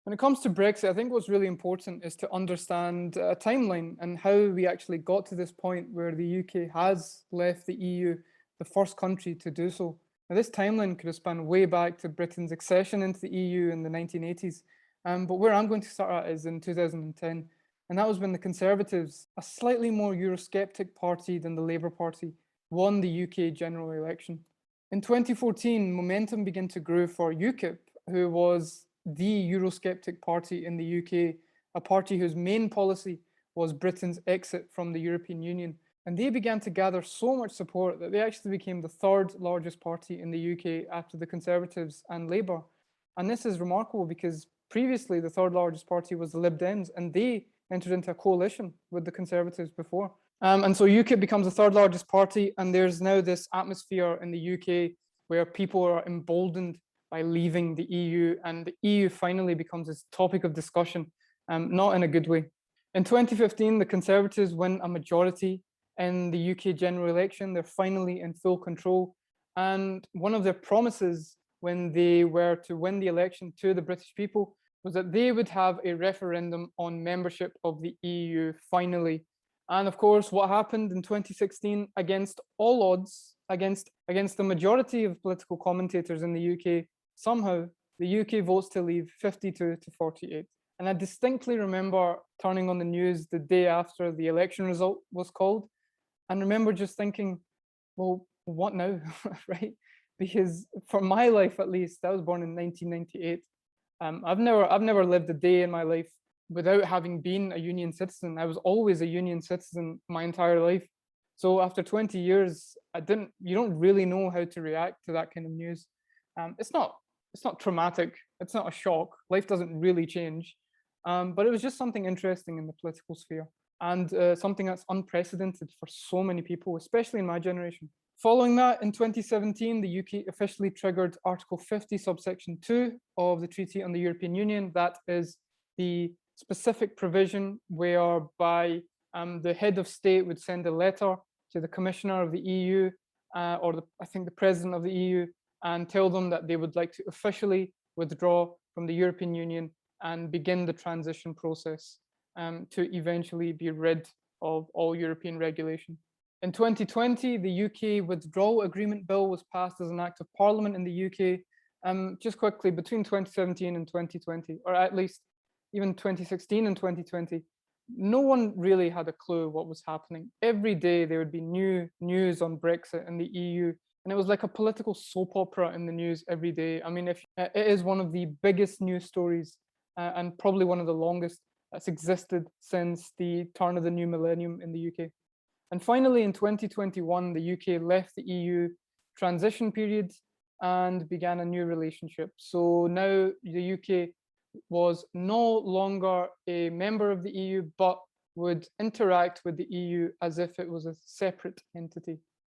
When it comes to Brexit, I think what's really important is to understand a timeline and how we actually got to this point where the UK has left the EU, the first country to do so. Now, this timeline could have spanned way back to Britain's accession into the EU in the 1980s. But where I'm going to start at is in 2010. And that was when the Conservatives, a slightly more Eurosceptic party than the Labour Party, won the UK general election. In 2014, momentum began to grow for UKIP, who was the Eurosceptic party in the UK, a party whose main policy was Britain's exit from the European Union. And they began to gather so much support that they actually became the third largest party in the UK after the Conservatives and Labour. And this is remarkable because previously the third largest party was the Lib Dems, and they entered into a coalition with the Conservatives before. And so UKIP becomes the third largest party, and there's now this atmosphere in the UK where people are emboldened by leaving the EU, and the EU finally becomes this topic of discussion, not in a good way. In 2015, the Conservatives win a majority in the UK general election. They're finally in full control. And one of their promises when they were to win the election to the British people was that they would have a referendum on membership of the EU finally. And of course, what happened in 2016, against all odds, against the majority of political commentators in the UK, somehow the UK votes to leave 52 to 48. And I distinctly remember turning on the news the day after the election result was called, and remember just thinking, well, what now, right? Because for my life, at least, I was born in 1998. I've never lived a day in my life without having been a union citizen. I was always a union citizen my entire life. So after 20 years, you don't really know how to react to that kind of news. It's not traumatic. It's not a shock. Life doesn't really change. But it was just something interesting in the political sphere, and something that's unprecedented for so many people, especially in my generation. Following that, in 2017, the UK officially triggered Article 50, subsection 2 of the Treaty on the European Union. That is the specific provision whereby the head of state would send a letter to the commissioner of the EU, or I think the president of the EU, and tell them that they would like to officially withdraw from the European Union and begin the transition process to eventually be rid of all European regulation. In 2020, the UK Withdrawal Agreement Bill was passed as an act of parliament in the UK. Just quickly, between 2017 and 2020, or at least even 2016 and 2020, no one really had a clue what was happening. Every day there would be new news on Brexit and the EU, and it was like a political soap opera in the news every day. I mean, it is one of the biggest news stories and probably one of the longest that's existed since the turn of the new millennium in the UK. And finally, in 2021, the UK left the EU transition period and began a new relationship. So now the UK was no longer a member of the EU, but would interact with the EU as if it was a separate entity.